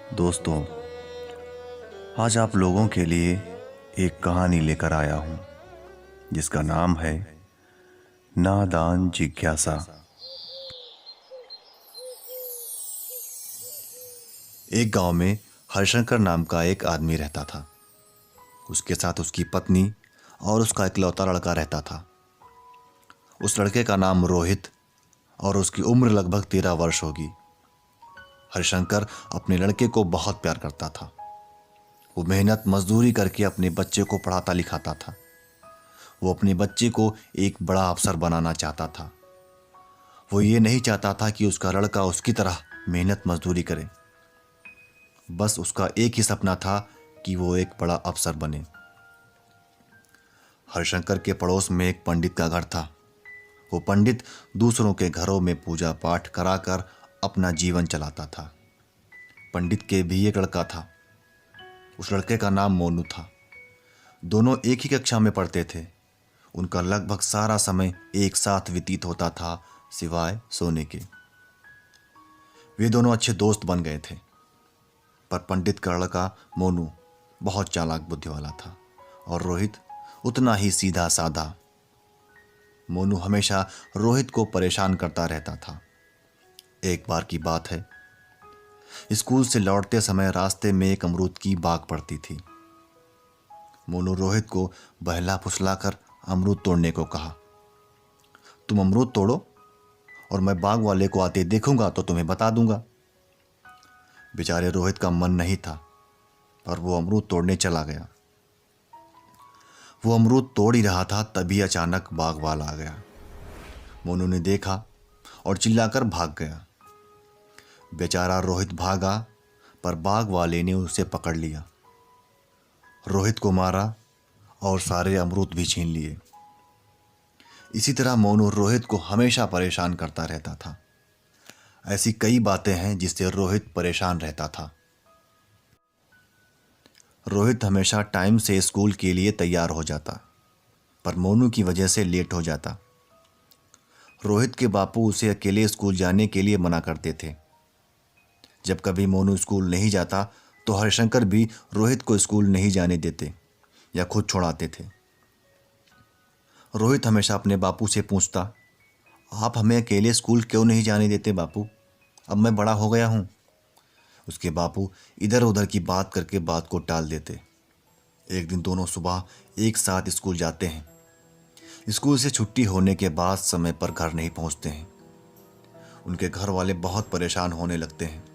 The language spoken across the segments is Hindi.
दोस्तों, आज आप लोगों के लिए एक कहानी लेकर आया हूं जिसका नाम है नादान जिज्ञासा। एक गांव में हरिशंकर नाम का एक आदमी रहता था। उसके साथ उसकी पत्नी और उसका इकलौता लड़का रहता था। उस लड़के का नाम रोहित और उसकी उम्र लगभग 13 वर्ष होगी। हरिशंकर अपने लड़के को बहुत प्यार करता था। वो मेहनत मजदूरी करके अपने बच्चे को पढ़ाता लिखाता था। वो अपने बच्चे को एक बड़ा अफसर बनाना चाहता था। वो ये नहीं चाहता था कि उसका लड़का उसकी तरह मेहनत मजदूरी करे। बस उसका एक ही सपना था कि वो एक बड़ा अफसर बने। हरिशंकर के पड़ोस में एक पंडित का घर था। वो पंडित दूसरों के घरों में पूजा पाठ कराकर अपना जीवन चलाता था। पंडित के भी एक लड़का था। उस लड़के का नाम मोनू था। दोनों एक ही कक्षा में पढ़ते थे। उनका लगभग सारा समय एक साथ व्यतीत होता था, सिवाय सोने के। वे दोनों अच्छे दोस्त बन गए थे। पर पंडित का लड़का मोनू बहुत चालाक बुद्धि वाला था और रोहित उतना ही सीधा साधा। मोनू हमेशा रोहित को परेशान करता रहता था। एक बार की बात है, स्कूल से लौटते समय रास्ते में एक अमरूद की बाग पड़ती थी। मोनू रोहित को बहला फुसलाकर अमरूद तोड़ने को कहा। तुम अमरूद तोड़ो और मैं बाग वाले को आते देखूंगा तो तुम्हें बता दूंगा। बेचारे रोहित का मन नहीं था, पर वो अमरूद तोड़ने चला गया। वो अमरूद तोड़ ही रहा था, तभी अचानक बाग वाला आ गया। मोनू ने देखा और चिल्लाकर भाग गया। बेचारा रोहित भागा, पर बाग वाले ने उसे पकड़ लिया। रोहित को मारा और सारे अमरूद भी छीन लिए। इसी तरह मोनू रोहित को हमेशा परेशान करता रहता था। ऐसी कई बातें हैं जिससे रोहित परेशान रहता था। रोहित हमेशा टाइम से स्कूल के लिए तैयार हो जाता, पर मोनू की वजह से लेट हो जाता। रोहित के बापू उसे अकेले स्कूल जाने के लिए मना करते थे। जब कभी मोनू स्कूल नहीं जाता तो हरिशंकर भी रोहित को स्कूल नहीं जाने देते या खुद छोड़ाते थे। रोहित हमेशा अपने बापू से पूछता, आप हमें अकेले स्कूल क्यों नहीं जाने देते बापू? अब मैं बड़ा हो गया हूँ। उसके बापू इधर उधर की बात करके बात को टाल देते। एक दिन दोनों सुबह एक साथ स्कूल जाते हैं। स्कूल से छुट्टी होने के बाद समय पर घर नहीं पहुँचते हैं। उनके घर वाले बहुत परेशान होने लगते हैं।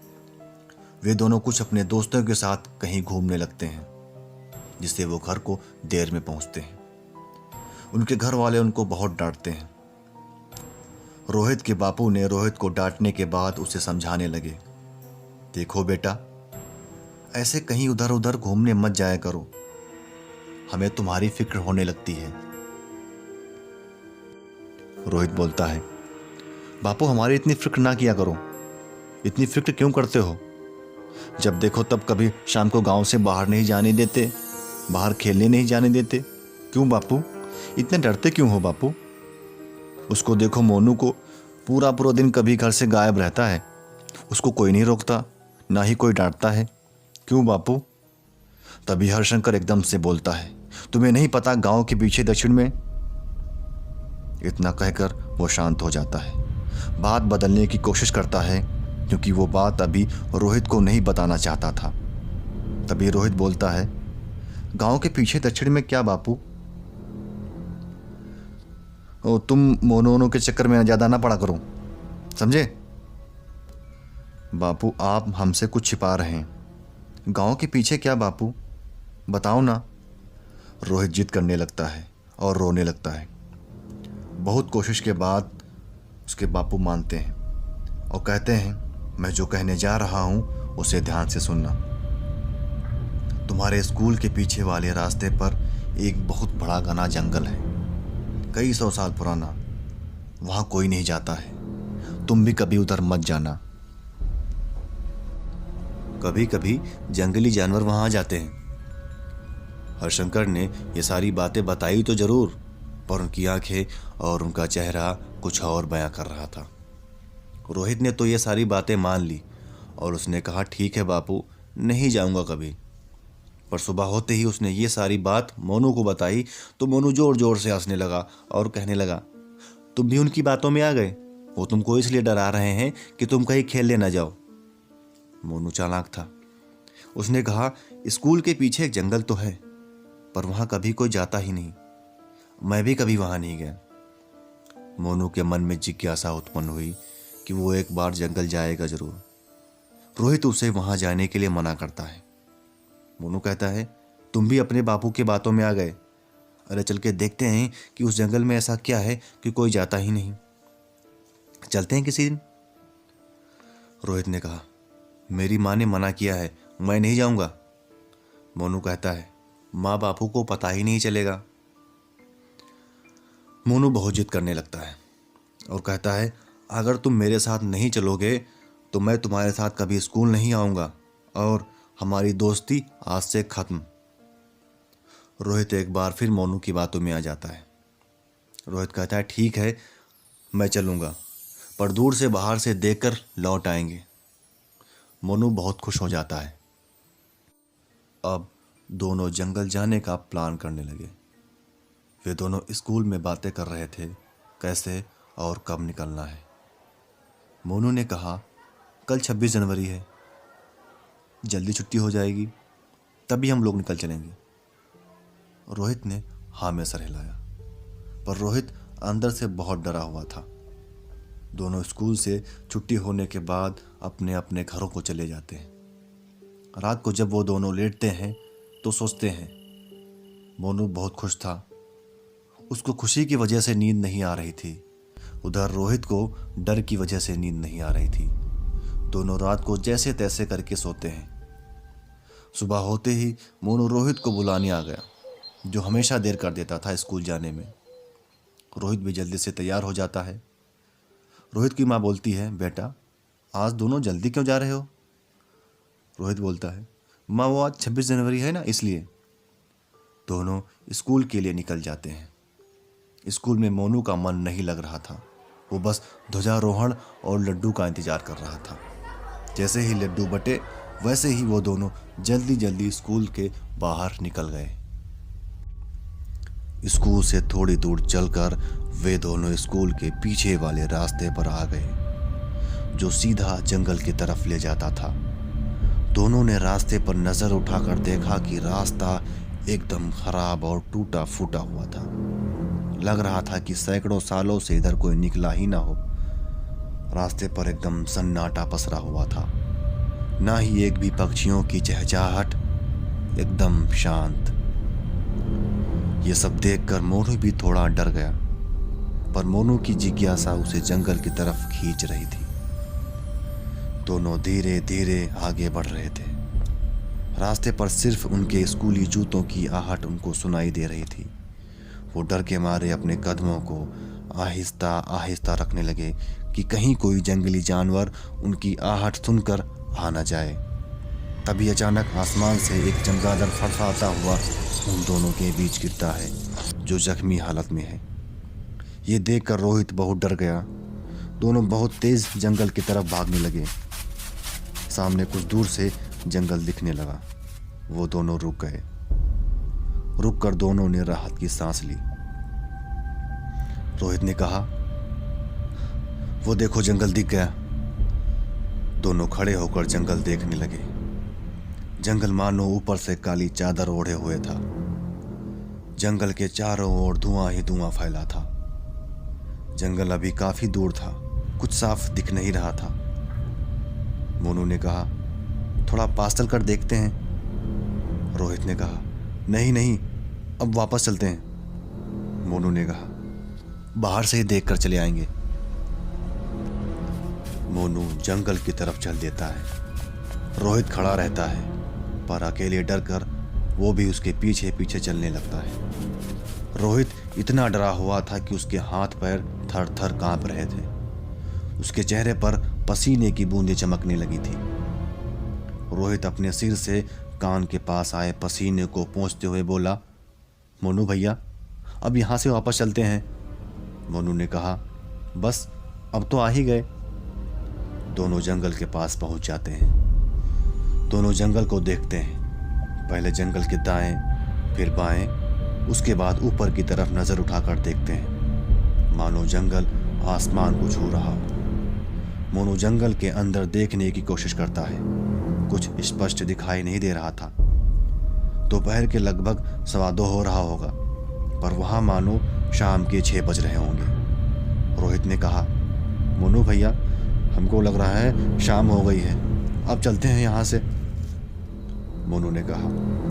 वे दोनों कुछ अपने दोस्तों के साथ कहीं घूमने लगते हैं, जिससे वो घर को देर में पहुंचते हैं। उनके घर वाले उनको बहुत डांटते हैं। रोहित के बापू ने रोहित को डांटने के बाद उसे समझाने लगे, देखो बेटा, ऐसे कहीं उधर उधर घूमने मत जाया करो, हमें तुम्हारी फिक्र होने लगती है। रोहित बोलता है, बापू हमारी इतनी फिक्र ना किया करो। इतनी फिक्र क्यों करते हो? जब देखो तब कभी शाम को गांव से बाहर नहीं जाने देते, बाहर खेलने नहीं जाने देते। क्यों बापू, इतने डरते क्यों हो बापू? उसको देखो, मोनू को पूरा पूरा दिन कभी घर से गायब रहता है। उसको कोई नहीं रोकता, ना ही कोई डांटता है। क्यों बापू? तभी हरिशंकर एकदम से बोलता है, तुम्हें नहीं पता गांव के पीछे दक्षिण में? इतना कहकर वो शांत हो जाता है। बात बदलने की कोशिश करता है, क्योंकि वो बात अभी रोहित को नहीं बताना चाहता था। तभी रोहित बोलता है, गांव के पीछे दक्षिण में क्या बापू? तुम मोनू के चक्कर में ज़्यादा ना पड़ा करो, समझे? बापू आप हमसे कुछ छिपा रहे हैं। गांव के पीछे क्या बापू, बताओ ना। रोहित जिद करने लगता है और रोने लगता है। बहुत कोशिश के बाद उसके बापू मानते हैं और कहते हैं, मैं जो कहने जा रहा हूं उसे ध्यान से सुनना। तुम्हारे स्कूल के पीछे वाले रास्ते पर एक बहुत बड़ा घना जंगल है, कई 100 साल पुराना। वहां कोई नहीं जाता है, तुम भी कभी उधर मत जाना। कभी कभी जंगली जानवर वहां आ जाते हैं। हरिशंकर ने ये सारी बातें बताई तो जरूर, पर उनकी आंखें और उनका चेहरा कुछ और बयां कर रहा था। रोहित ने तो ये सारी बातें मान ली और उसने कहा, ठीक है बापू, नहीं जाऊंगा कभी। पर सुबह होते ही उसने ये सारी बात मोनू को बताई तो मोनू जोर जोर से हंसने लगा और कहने लगा, तुम भी उनकी बातों में आ गए? वो तुमको इसलिए डरा रहे हैं कि तुम कहीं खेलने ना जाओ। मोनू चालाक था। उसने कहा, स्कूल के पीछे एक जंगल तो है, पर वहां कभी कोई जाता ही नहीं। मैं भी कभी वहां नहीं गया। मोनू के मन में जिज्ञासा उत्पन्न हुई कि वो एक बार जंगल जाएगा जरूर। रोहित उसे वहां जाने के लिए मना करता है। मोनू कहता है, तुम भी अपने बापू के बातों में आ गए। अरे चल के देखते हैं कि उस जंगल में ऐसा क्या है कि कोई जाता ही नहीं। चलते हैं किसी दिन। रोहित ने कहा, मेरी माँ ने मना किया है, मैं नहीं जाऊंगा। मोनू कहता है, माँ बापू को पता ही नहीं चलेगा। मोनू बहुत जिद करने लगता है और कहता है, अगर तुम मेरे साथ नहीं चलोगे तो मैं तुम्हारे साथ कभी स्कूल नहीं आऊँगा और हमारी दोस्ती आज से खत्म। रोहित एक बार फिर मोनू की बातों में आ जाता है। रोहित कहता है, ठीक है मैं चलूँगा, पर दूर से बाहर से देखकर लौट आएंगे। मोनू बहुत खुश हो जाता है। अब दोनों जंगल जाने का प्लान करने लगे। वे दोनों स्कूल में बातें कर रहे थे कैसे और कब निकलना है। मोनू ने कहा, कल 26 जनवरी है, जल्दी छुट्टी हो जाएगी, तभी हम लोग निकल चलेंगे। रोहित ने हाँ में सर हिलाया, पर रोहित अंदर से बहुत डरा हुआ था। दोनों स्कूल से छुट्टी होने के बाद अपने अपने घरों को चले जाते हैं। रात को जब वो दोनों लेटते हैं तो सोचते हैं। मोनू बहुत खुश था। उसको खुशी की वजह से नींद नहीं आ रही थी, उधर रोहित को डर की वजह से नींद नहीं आ रही थी। दोनों रात को जैसे तैसे करके सोते हैं। सुबह होते ही मोनू रोहित को बुलाने आ गया, जो हमेशा देर कर देता था स्कूल जाने में। रोहित भी जल्दी से तैयार हो जाता है। रोहित की माँ बोलती है, बेटा आज दोनों जल्दी क्यों जा रहे हो? रोहित बोलता है, माँ वो आज 26 जनवरी है ना, इसलिए। दोनों स्कूल के लिए निकल जाते हैं। स्कूल में मोनू का मन नहीं लग रहा था। वो बस ध्वजारोहण और लड्डू का इंतजार कर रहा था। जैसे ही लड्डू बटे वैसे ही वो दोनों जल्दी जल्दी स्कूल के बाहर निकल गए। स्कूल से थोड़ी दूर चलकर वे दोनों स्कूल के पीछे वाले रास्ते पर आ गए, जो सीधा जंगल की तरफ ले जाता था। दोनों ने रास्ते पर नजर उठाकर देखा कि रास्ता एकदम खराब और टूटा फूटा हुआ था। लग रहा था कि सैकड़ों सालों से इधर कोई निकला ही ना हो। रास्ते पर एकदम सन्नाटा पसरा हुआ था, ना ही एक भी पक्षियों की चहचहाहट, एकदम शांत। ये सब देखकर मोनू भी थोड़ा डर गया, पर मोनू की जिज्ञासा उसे जंगल की तरफ खींच रही थी। दोनों धीरे धीरे आगे बढ़ रहे थे। रास्ते पर सिर्फ उनके स्कूली जूतों की आहट उनको सुनाई दे रही थी। वो डर के मारे अपने कदमों को आहिस्ता आहिस्ता रखने लगे कि कहीं कोई जंगली जानवर उनकी आहट सुनकर आ न जाए। तभी अचानक आसमान से एक चमगादड़ फड़फड़ाता हुआ उन दोनों के बीच गिरता है, जो जख्मी हालत में है। ये देखकर रोहित बहुत डर गया। दोनों बहुत तेज जंगल की तरफ भागने लगे। सामने कुछ दूर से जंगल दिखने लगा। वो दोनों रुक गए। रुककर दोनों ने राहत की सांस ली। रोहित ने कहा, वो देखो जंगल दिख गया। दोनों खड़े होकर जंगल देखने लगे। जंगल मानो ऊपर से काली चादर ओढ़े हुए था। जंगल के चारों ओर धुआं ही धुआं फैला था। जंगल अभी काफी दूर था, कुछ साफ दिख नहीं रहा था। मोनू ने कहा, थोड़ा पास चल कर देखते हैं। रोहित ने कहा, नहीं नहीं, अब वापस चलते हैं। मोनू ने कहा, बाहर से ही देख कर चले आएंगे। मोनू जंगल की तरफ चल देता है। रोहित खड़ा रहता है, पर अकेले डर कर वो भी उसके पीछे पीछे चलने लगता है। रोहित इतना डरा हुआ था कि उसके हाथ पैर थर थर कांप रहे थे। उसके चेहरे पर पसीने की बूंदें चमकने लगी थी। रोहित अपने सिर से कान के पास आए पसीने को पोंछते हुए बोला, मोनू भैया अब यहाँ से वापस चलते हैं। मोनू ने कहा, बस अब तो आ ही गए। दोनों जंगल के पास पहुंच जाते हैं। दोनों जंगल को देखते हैं, पहले जंगल के दाएं फिर बाएं, उसके बाद ऊपर की तरफ नजर उठाकर देखते हैं, मानो जंगल आसमान को छू रहा। मोनू जंगल के अंदर देखने की कोशिश करता है, कुछ स्पष्ट दिखाई नहीं दे रहा था। दोपहर के लगभग 2:15 हो रहा होगा, पर वहां मानो शाम के 6 बज रहे होंगे। रोहित ने कहा, मोनू भैया, हमको लग रहा है शाम हो गई है, अब चलते हैं यहाँ से। मोनू ने कहा,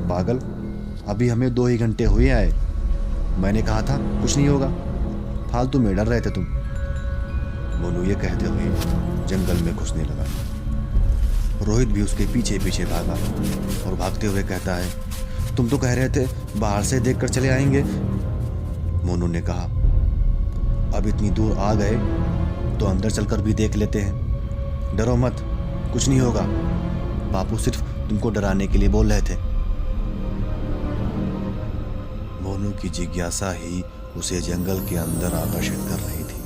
पागल, अभी हमें 2 ही घंटे हुए आए। मैंने कहा था कुछ नहीं होगा, फालतू में डर रहे थे तुम। मोनू ये कहते हुए जंगल में घुसने लगा। रोहित भी उसके पीछे पीछे भागा और भागते हुए कहता है, तुम तो कह रहे थे बाहर से देखकर चले आएंगे। मोनू ने कहा, अब इतनी दूर आ गए तो अंदर चलकर भी देख लेते हैं। डरो मत, कुछ नहीं होगा, बापू सिर्फ तुमको डराने के लिए बोल रहे थे। मोनू की जिज्ञासा ही उसे जंगल के अंदर आकर्षित कर रही थी।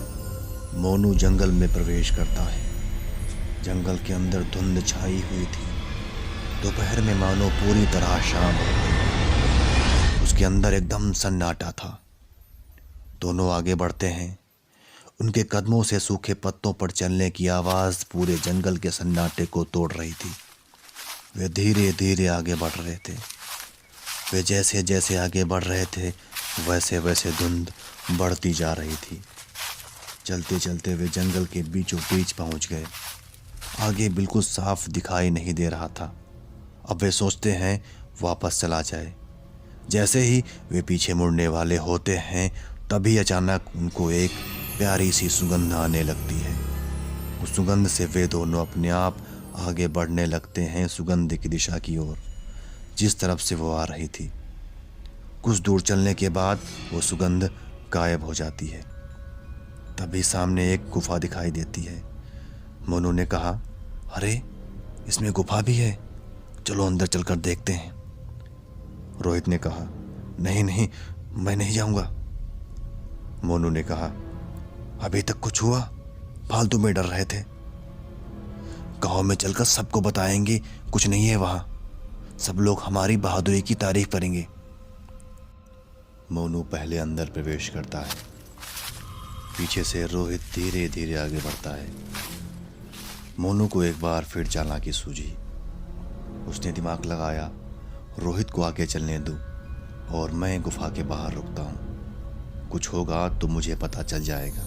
मोनू जंगल में प्रवेश करता है। जंगल के अंदर धुंध छाई हुई थी। दोपहर में मानो पूरी तरह शाम हो गई। उसके अंदर एकदम सन्नाटा था। दोनों आगे बढ़ते हैं। उनके कदमों से सूखे पत्तों पर चलने की आवाज पूरे जंगल के सन्नाटे को तोड़ रही थी। वे धीरे धीरे आगे बढ़ रहे थे। वे जैसे जैसे आगे बढ़ रहे थे वैसे वैसे धुंध बढ़ती जा रही थी। चलते चलते वे जंगल के बीचों बीच पहुंच गए। आगे बिल्कुल साफ दिखाई नहीं दे रहा था। अब वे सोचते हैं वापस चला जाए। जैसे ही वे पीछे मुड़ने वाले होते हैं तभी अचानक उनको एक प्यारी सी सुगंध आने लगती है। उस सुगंध से वे दोनों अपने आप आगे बढ़ने लगते हैं सुगंध की दिशा की ओर, जिस तरफ से वो आ रही थी। कुछ दूर चलने के बाद वो सुगंध गायब हो जाती है। तभी सामने एक गुफा दिखाई देती है। मोनू ने कहा, अरे इसमें गुफा भी है, चलो अंदर चलकर देखते हैं। रोहित ने कहा, नहीं नहीं, मैं नहीं जाऊंगा। मोनू ने कहा, अभी तक कुछ हुआ? फालतू में डर रहे थे। गांव में चलकर सबको बताएंगे कुछ नहीं है वहां, सब लोग हमारी बहादुरी की तारीफ करेंगे। मोनू पहले अंदर प्रवेश करता है। पीछे से रोहित धीरे धीरे आगे बढ़ता है। मोनू को एक बार फिर चालाकी सूझी। उसने दिमाग लगाया, रोहित को आगे चलने दो और मैं गुफा के बाहर रुकता हूँ, कुछ होगा तो मुझे पता चल जाएगा।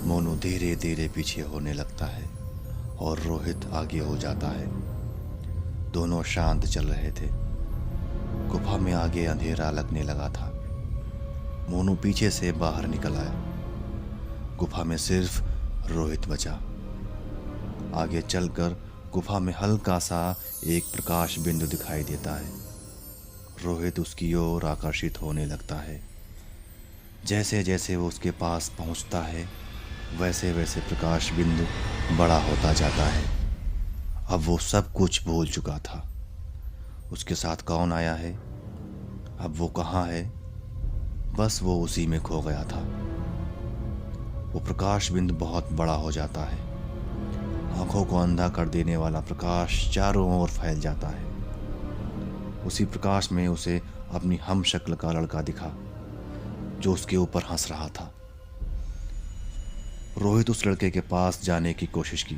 मोनू धीरे धीरे पीछे होने लगता है और रोहित आगे हो जाता है। दोनों शांत चल रहे थे। गुफा में आगे अंधेरा लगने लगा था। मोनू पीछे से बाहर निकल आया। गुफा में सिर्फ रोहित बचा। आगे चलकर गुफा में हल्का सा एक प्रकाश बिंदु दिखाई देता है। रोहित उसकी ओर आकर्षित होने लगता है। जैसे जैसे वो उसके पास पहुंचता है वैसे वैसे प्रकाश बिंदु बड़ा होता जाता है। अब वो सब कुछ भूल चुका था। उसके साथ कौन आया है, अब वो कहाँ है, बस वो उसी में खो गया था। वो प्रकाश बिंदु बहुत बड़ा हो जाता है। आंखों को अंधा कर देने वाला प्रकाश चारों ओर फैल जाता है। उसी प्रकाश में उसे अपनी हम शक्ल का लड़का दिखा जो उसके ऊपर हंस रहा था। रोहित उस लड़के के पास जाने की कोशिश की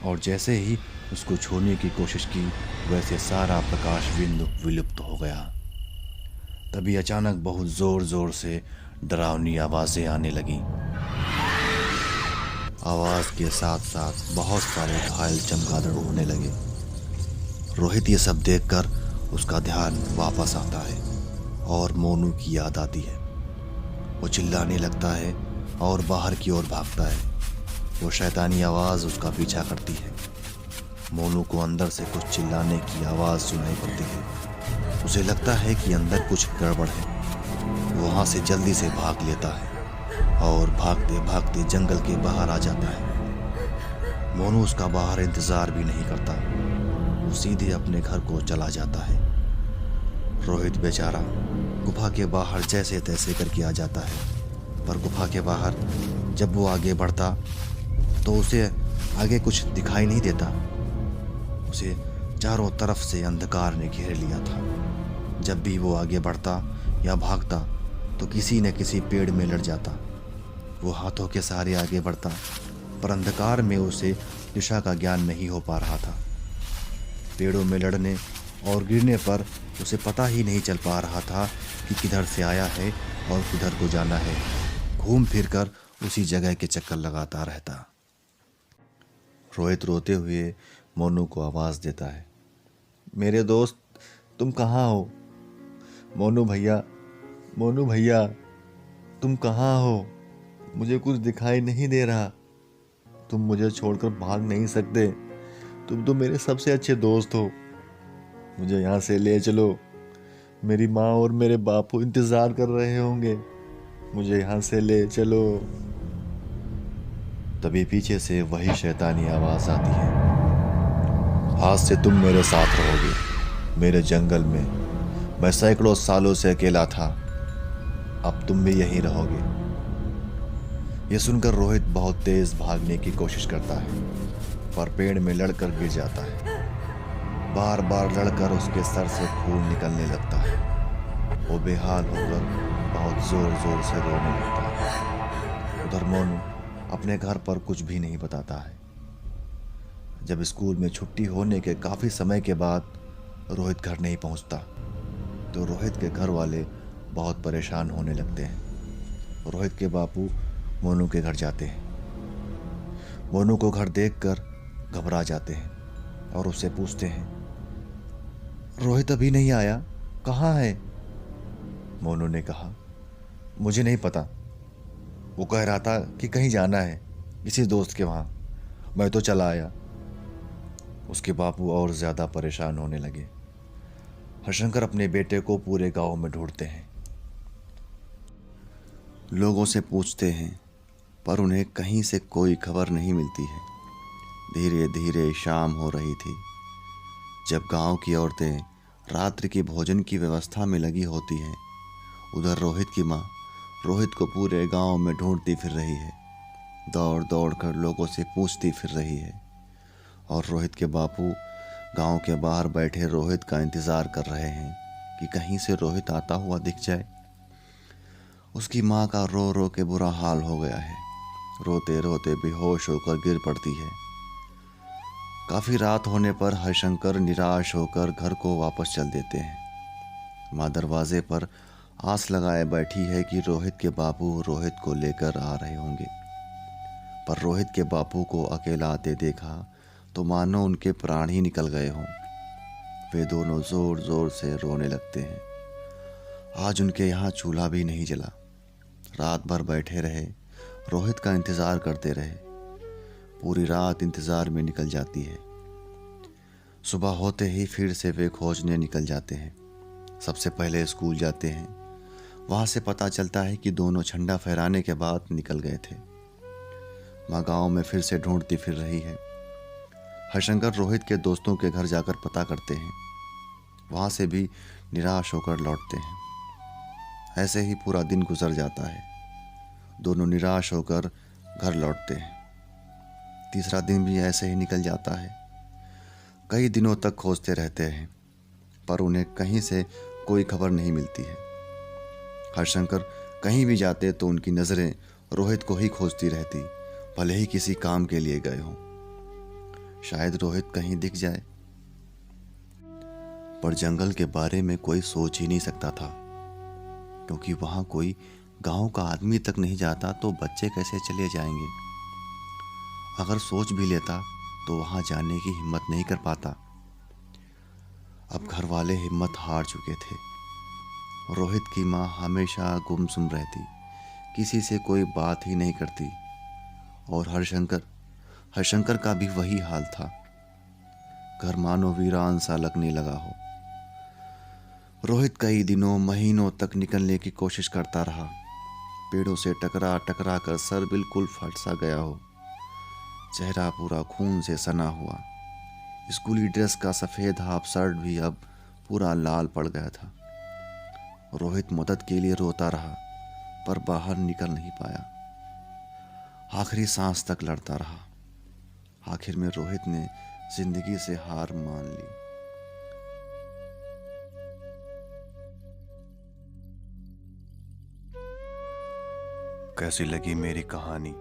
और जैसे ही उसको छूने की कोशिश की वैसे सारा प्रकाश बिंदु विलुप्त हो गया। तभी अचानक बहुत जोर जोर से डरावनी आवाजें आने लगीं। आवाज के साथ साथ बहुत सारे घायल चमगादड़ उड़ने लगे। रोहित ये सब देखकर उसका ध्यान वापस आता है और मोनू की याद आती है। वो चिल्लाने लगता है और बाहर की ओर भागता है। वो शैतानी आवाज़ उसका पीछा करती है। मोनू को अंदर से कुछ चिल्लाने की आवाज़ सुनाई पड़ती है। उसे लगता है कि अंदर कुछ गड़बड़ है। वो वहाँ से जल्दी से भाग लेता है और भागते भागते जंगल के बाहर आ जाता है। मोनू उसका बाहर इंतज़ार भी नहीं करता, वो सीधे अपने घर को चला जाता है। रोहित बेचारा गुफा के बाहर जैसे तैसे करके आ जाता है, पर गुफा के बाहर जब वो आगे बढ़ता तो उसे आगे कुछ दिखाई नहीं देता। उसे चारों तरफ से अंधकार ने घेर लिया था। जब भी वो आगे बढ़ता या भागता तो किसी न किसी पेड़ में लड़ जाता। वो हाथों के सहारे आगे बढ़ता, पर अंधकार में उसे दिशा का ज्ञान नहीं हो पा रहा था। पेड़ों में लड़ने और गिरने पर उसे पता ही नहीं चल पा रहा था कि किधर से आया है और किधर को जाना है। घूम फिर कर उसी जगह के चक्कर लगाता रहता। रोहित रोते हुए मोनू को आवाज़ देता है, मेरे दोस्त, तुम कहाँ हो? मोनू भैया, मोनू भैया, तुम कहाँ हो? मुझे कुछ दिखाई नहीं दे रहा। तुम मुझे छोड़कर भाग नहीं सकते। तुम तो मेरे सबसे अच्छे दोस्त हो। मुझे यहाँ से ले चलो। मेरी माँ और मेरे बापू इंतज़ार कर रहे होंगे। मुझे यहाँ से ले चलो। तभी पीछे से वही शैतानी आवाज़ आती है, आज से तुम मेरे साथ रहोगे मेरे जंगल में। मैं सैकड़ों सालों से अकेला था, अब तुम भी यहीं रहोगे। यह सुनकर रोहित बहुत तेज भागने की कोशिश करता है, पर पेड़ में लड़कर गिर जाता है। बार बार लड़कर उसके सर से खून निकलने लगता है। वो बेहाल होकर बहुत जोर जोर से रोने लगता है। उधर मोनू अपने घर पर कुछ भी नहीं बताता है। जब स्कूल में छुट्टी होने के काफ़ी समय के बाद रोहित घर नहीं पहुंचता तो रोहित के घर वाले बहुत परेशान होने लगते हैं। रोहित के बापू मोनू के घर जाते हैं। मोनू को घर देखकर घबरा जाते हैं और उससे पूछते हैं, रोहित अभी नहीं आया, कहाँ है? मोनू ने कहा, मुझे नहीं पता। वो कह रहा था कि कहीं जाना है किसी दोस्त के वहाँ, मैं तो चला आया। उसके बापू और ज़्यादा परेशान होने लगे। हरिशंकर अपने बेटे को पूरे गांव में ढूंढते हैं, लोगों से पूछते हैं, पर उन्हें कहीं से कोई खबर नहीं मिलती है। धीरे धीरे शाम हो रही थी। जब गांव की औरतें रात्रि के भोजन की व्यवस्था में लगी होती हैं, उधर रोहित की माँ रोहित को पूरे गांव में ढूंढती फिर रही है। दौड़ दौड़ कर लोगों से पूछती फिर रही है। और रोहित के बापू गांव के बाहर बैठे रोहित का इंतज़ार कर रहे हैं कि कहीं से रोहित आता हुआ दिख जाए। उसकी माँ का रो रो के बुरा हाल हो गया है। रोते रोते बेहोश होकर गिर पड़ती है। काफ़ी रात होने पर हरिशंकर निराश होकर घर को वापस चल देते हैं। माँ दरवाजे पर आस लगाए बैठी है कि रोहित के बापू रोहित को लेकर आ रहे होंगे, पर रोहित के बापू को अकेला आते देखा तो मानो उनके प्राण ही निकल गए हों। वे दोनों जोर जोर से रोने लगते हैं। आज उनके यहाँ चूल्हा भी नहीं जला। रात भर बैठे रहे, रोहित का इंतज़ार करते रहे। पूरी रात इंतज़ार में निकल जाती है। सुबह होते ही फिर से वे खोजने निकल जाते हैं। सबसे पहले स्कूल जाते हैं। वहाँ से पता चलता है कि दोनों झंडा फहराने के बाद निकल गए थे। माँ गाँव में फिर से ढूंढती फिर रही है। हरिशंकर रोहित के दोस्तों के घर जाकर पता करते हैं। वहाँ से भी निराश होकर लौटते हैं। ऐसे ही पूरा दिन गुजर जाता है। दोनों निराश होकर घर लौटते हैं। तीसरा दिन भी ऐसे ही निकल जाता है। कई दिनों तक खोजते रहते हैं, पर उन्हें कहीं से कोई खबर नहीं मिलती है। हरिशंकर कहीं भी जाते तो उनकी नज़रें रोहित को ही खोजती रहती, भले ही किसी काम के लिए गए हों। शायद रोहित कहीं दिख जाए, पर जंगल के बारे में कोई सोच ही नहीं सकता था, क्योंकि वहाँ कोई गांव का आदमी तक नहीं जाता तो बच्चे कैसे चले जाएंगे। अगर सोच भी लेता तो वहाँ जाने की हिम्मत नहीं कर पाता। अब घर वाले हिम्मत हार चुके थे। रोहित की माँ हमेशा गुमसुम रहती, किसी से कोई बात ही नहीं करती। और हरिशंकर का भी वही हाल था। घर मानो वीरान सा लगने लगा हो। रोहित कई दिनों महीनों तक निकलने की कोशिश करता रहा। पेड़ों से टकरा टकरा कर सर बिल्कुल फट सा गया हो, चेहरा पूरा खून से सना हुआ। स्कूली ड्रेस का सफ़ेद हाफ शर्ट भी अब पूरा लाल पड़ गया था। रोहित मदद के लिए रोता रहा, पर बाहर निकल नहीं पाया। आखिरी सांस तक लड़ता रहा। आखिर में रोहित ने जिंदगी से हार मान ली। कैसी लगी मेरी कहानी